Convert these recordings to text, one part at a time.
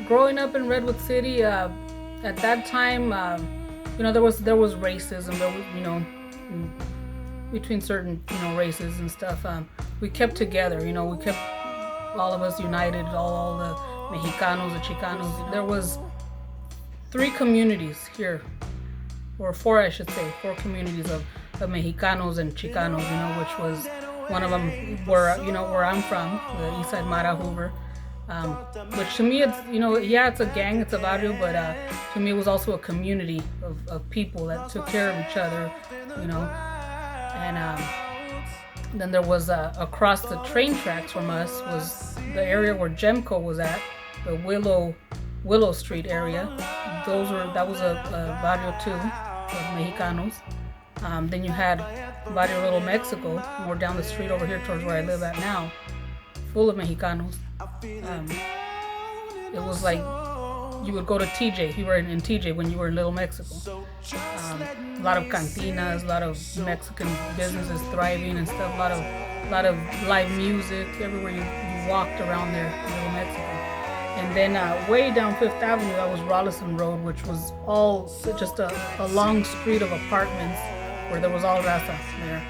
growing up in Redwood City, at that time, there was racism. There was, between certain, races and stuff. We kept together. We kept all of us united. All the Mexicanos, the Chicanos. There was 3 communities here, or 4, I should say, 4 communities of Mexicanos and Chicanos. Which was one of them where I'm from, the East Side Mara Hoover. Which to me, it's it's a gang, it's a barrio, but to me it was also a community of people that took care of each other, and then there was across the train tracks from us was the area where Gemco was at, the Willow Street area. That was a barrio too of Mexicanos. Then you had Barrio Little Mexico, more down the street over here towards where I live at now, full of Mexicanos. It was like you would go to TJ. You were in TJ when you were in Little Mexico. A lot of cantinas, a lot of Mexican businesses thriving and stuff. A lot of live music everywhere you walked around there in Little Mexico. And then way down Fifth Avenue, that was Rollison Road, which was all just a long street of apartments where there was all raza there.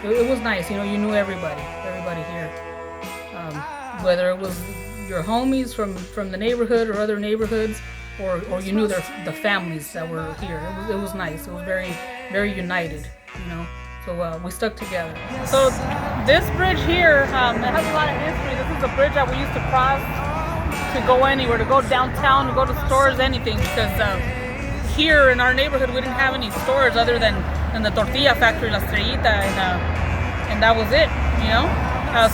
It was nice, you knew everybody here. Whether it was your homies from the neighborhood or other neighborhoods, or you knew the families that were here. It was nice. It was very, very united, So we stuck together. So this bridge here, it has a lot of history. This is a bridge that we used to cross to go anywhere, to go downtown, to go to stores, anything. Because here in our neighborhood, we didn't have any stores other than the tortilla factory, La Estrellita, and that was it,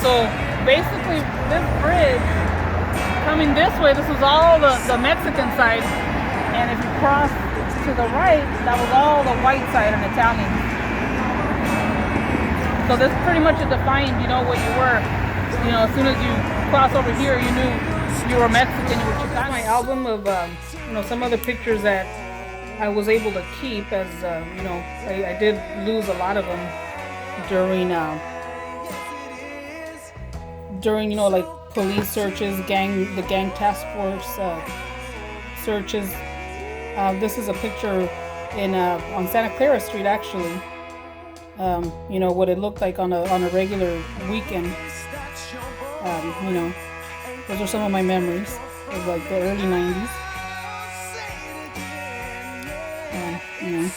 So basically, this bridge coming this way, this was all the Mexican side, and if you cross to the right, that was all the white side and Italian. So this pretty much defined, what you were. As soon as you cross over here, you knew you were Mexican, you were Chicano. My album of, some other pictures that I was able to keep, as I did lose a lot of them during like police searches, the gang task force searches. This is a picture on Santa Clara Street, actually. What it looked like on a regular weekend. Those are some of my memories of like the early 90s.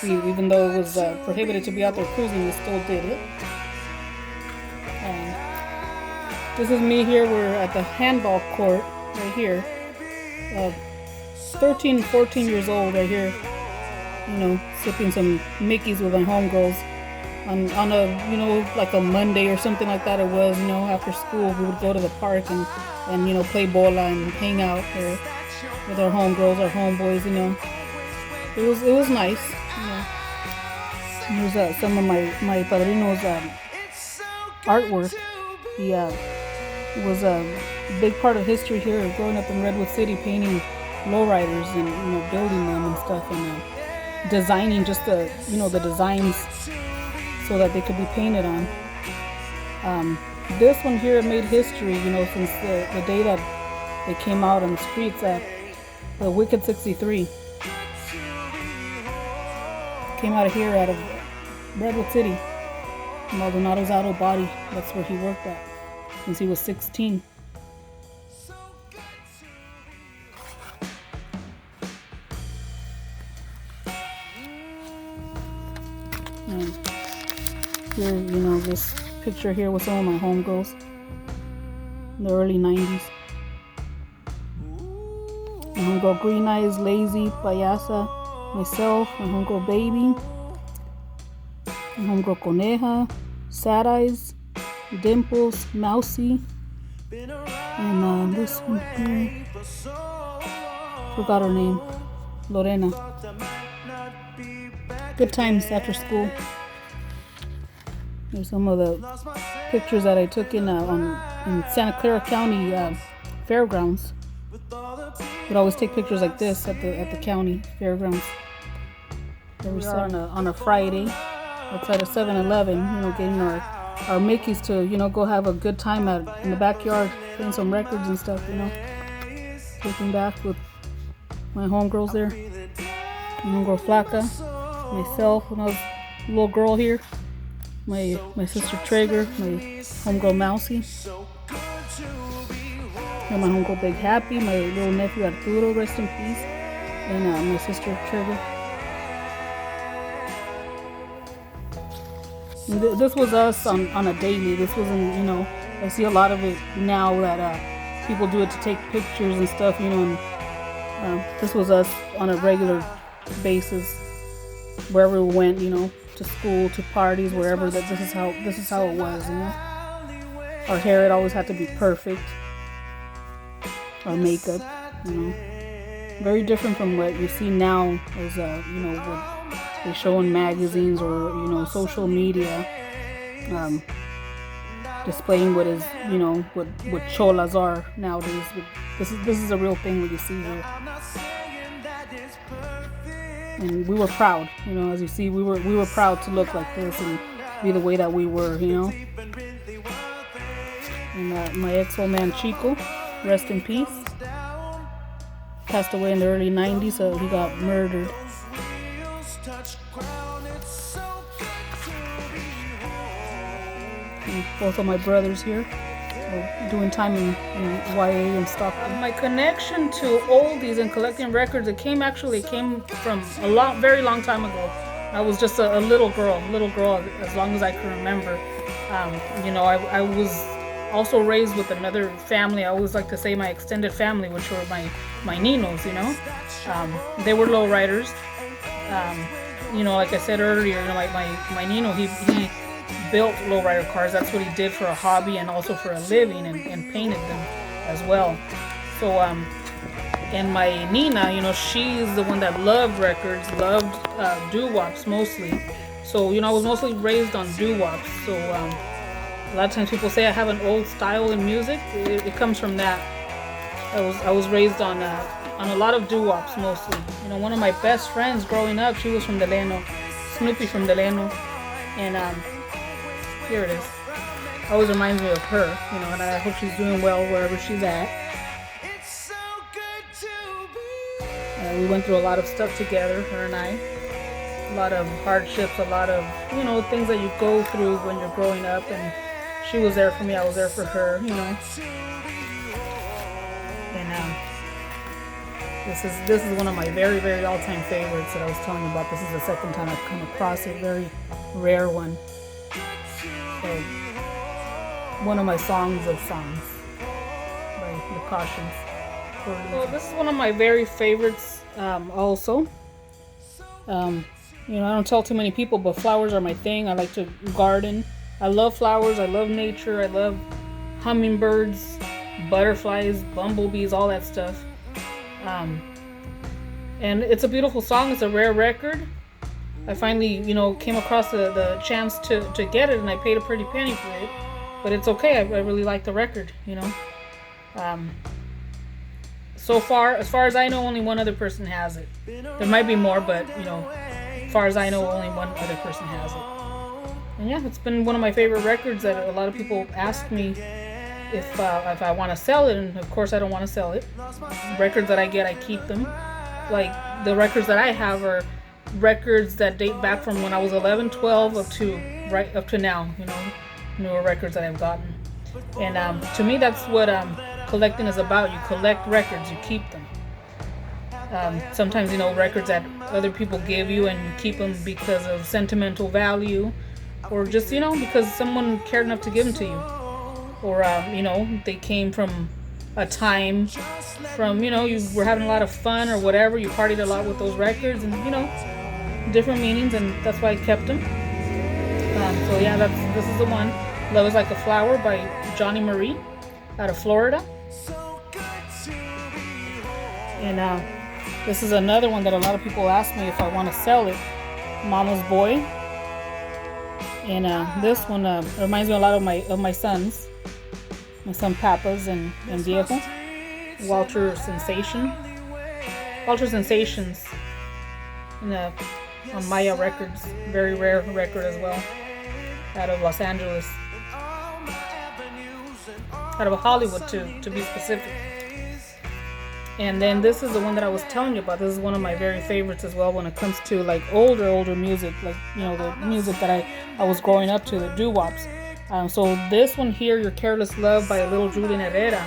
Even though it was prohibited to be out there cruising, we still did it. This is me here. We're at the handball court right here. 13, 14 years old right here. Sipping some Mickeys with my homegirls on a like a Monday or something like that. It was after school we would go to the park and play bola and hang out there with our homegirls, our homeboys. It was nice. Here's some of my padrino's artwork. He was a big part of history here, growing up in Redwood City, painting lowriders and building them and stuff, and designing just the designs so that they could be painted on. This one here made history, since the day that they came out on the streets. The Wicked 63 came out of here, out of Redwood City, Maldonado's Auto Body. That's where he worked at since he was 16. And here, this picture here with some of my homegirls in the early 90s. My homegirl Green Eyes, Lazy, Payasa, myself, my homegirl Baby, my homegirl Coneja, Sad Eyes, Dimples, Mousy, and this one here, forgot her name, Lorena. Good times after school. Here's some of the pictures that I took in Santa Clara County Fairgrounds. Would always take pictures like this at the county fairgrounds. Every on a Friday, outside of 7-Eleven, getting our Mickeys to go have a good time in the backyard, playing some records and stuff. looking back with my homegirls there. My homegirl Flacca, myself when I was a little girl here, my sister Traeger, my homegirl Mousy, and my homegirl Big Happy, my little nephew Arturo, rest in peace, and my sister Traeger. This was us on a daily. This wasn't, I see a lot of it now that people do it to take pictures and stuff, and this was us on a regular basis, wherever we went, to school, to parties, wherever. That this is how it was, Our hair, it always had to be perfect. Our makeup, very different from what you see now, as what they show in magazines or social media, displaying what is what cholas are nowadays. This is a real thing what you see here, and we were proud. As you see, we were proud to look like this and be the way that we were. And my ex-old man Chico, rest in peace, passed away in the early 90s. So he got murdered. And both of my brothers here are doing time in YA and Stockton. My connection to oldies and collecting records, it came from very long time ago. I was just a little girl as long as I can remember. I was also raised with another family. I always like to say my extended family, which were my ninos, they were lowriders. Like I said earlier, my nino, he built lowrider cars. That's what he did for a hobby and also for a living, and painted them as well. So and my Nina, she's the one that loved records, loved doo-wops mostly. So I was mostly raised on doo-wops. So a lot of times people say I have an old style in music. It comes from that. I was raised on a lot of doo-wops mostly. One of my best friends growing up, she was from Delano, Snoopy from Delano, and here it is. Always reminds me of her, and I hope she's doing well wherever she's at. We went through a lot of stuff together, her and I. A lot of hardships, a lot of, things that you go through when you're growing up, and she was there for me, I was there for her, And this is one of my very, very all-time favorites that I was telling you about. This is the second time I've come across it, very rare one. So, one of my songs of songs by The Cautions. So this is one of my very favorites also. I don't tell too many people, but flowers are my thing. I like to garden. I love flowers. I love nature. I love hummingbirds, butterflies, bumblebees, all that stuff. And it's a beautiful song. It's a rare record. I finally, came across the chance to get it, and I paid a pretty penny for it. But it's okay. I really like the record, So far, as far as I know, only one other person has it. There might be more, but, as far as I know, only one other person has it. And yeah, it's been one of my favorite records that a lot of people ask me if I want to sell it, and of course I don't want to sell it. Records that I get, I keep them. Like, the records that I have are records that date back from when I was 11, 12, up to now, newer records that I've gotten. And to me, that's what collecting is about. You collect records, you keep them. Sometimes, records that other people give you, and you keep them because of sentimental value, or just, because someone cared enough to give them to you. Or, they came from a time from, you were having a lot of fun or whatever. You partied a lot with those records, and, different meanings, and that's why I kept them. So yeah, this is the one. Love Is Like a Flower by Johnny Marie out of Florida. And this is another one that a lot of people ask me if I want to sell it. Mama's Boy. And this one reminds me a lot of my sons. My son Papa's and Diego. Walter Sensations. On Maya Records. Very rare record as well. Out of Los Angeles. Out of Hollywood to be specific. And then this is the one that I was telling you about. This is one of my very favorites as well when it comes to like older music, like, you know, the music that I was growing up to, the doo-wops. So this one here, Your Careless Love by Little Julian Herrera.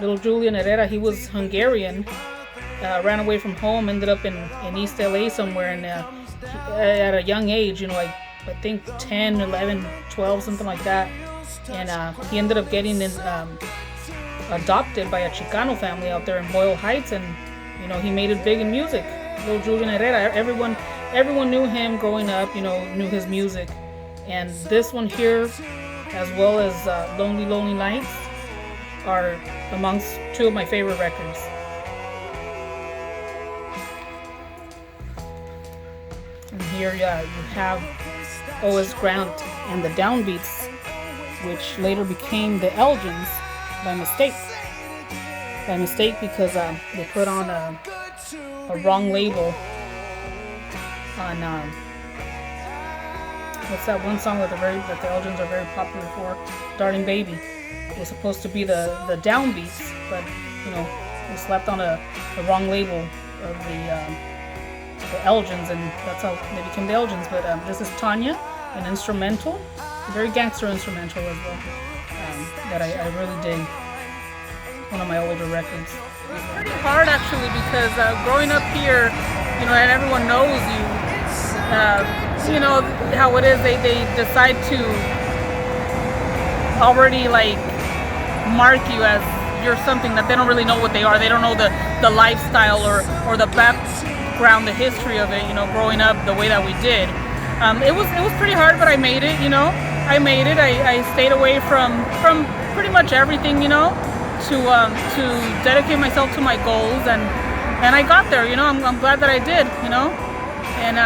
Little Julian Herrera, he was Hungarian, ran away from home, ended up in East LA somewhere, and at a young age, you know, like I think 10, 11, 12, something like that. And he ended up getting adopted by a Chicano family out there in Boyle Heights, and you know, he made it big in music. Little Julian Herrera, everyone knew him growing up, you know, knew his music. And this one here, as well as Lonely Lonely Nights, are amongst two of my favorite records. And here you have O.S. Grant and the Downbeats, which later became the Elgins by mistake. By mistake, because they put on a wrong label on what's that one song that the Elgins are very popular for, Darling Baby. It was supposed to be the Downbeats, but you know, they slapped on a wrong label of the Elgins, and that's how they became the Elgins. But this is Tanya, an instrumental, a very gangster instrumental as well, that I really dig. One of my older records. It's pretty hard actually, because growing up here, you know, and everyone knows you. You know how it is. They decide to already like mark you as you're something that they don't really know what they are. They don't know the lifestyle or the background, the history of it. You know, growing up the way that we did. It was pretty hard, but I made it. You know, I made it. I stayed away from pretty much everything. You know, to dedicate myself to my goals, and I got there. You know, I'm glad that I did. You know, and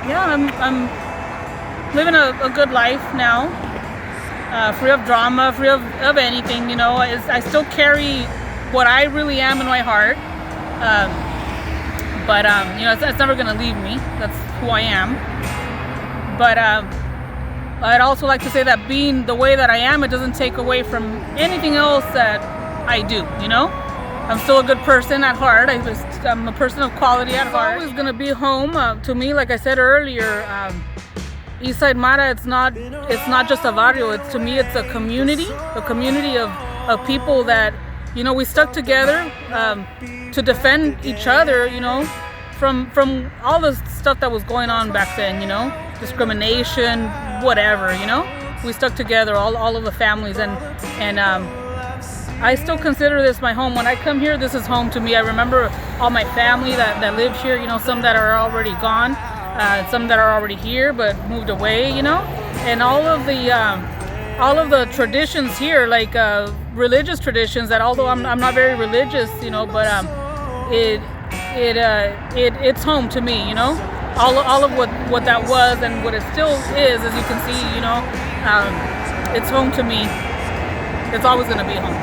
yeah, I'm living a good life now, free of drama, free of anything. You know, I still carry what I really am in my heart, but you know, it's never gonna leave me. That's who I am. But I'd also like to say that being the way that I am, it doesn't take away from anything else that I do, you know? I'm still a good person at heart. I'm a person of quality at heart. It's always gonna be home to me. Like I said earlier, Eastside Mara, it's not just a varrio. To me, it's a community of people that, you know, we stuck together to defend each other, you know, from all the stuff that was going on back then, you know, discrimination, whatever, you know. We stuck together, all of the families, and I still consider this my home. When I come here, this is home to me. I remember all my family that lived here, you know, some that are already gone, some that are already here but moved away, you know, and all of the traditions here, like religious traditions, that although I'm not very religious, you know, but it's home to me, you know. All of what that was and what it still is, as you can see, you know, it's home to me. It's always going to be home.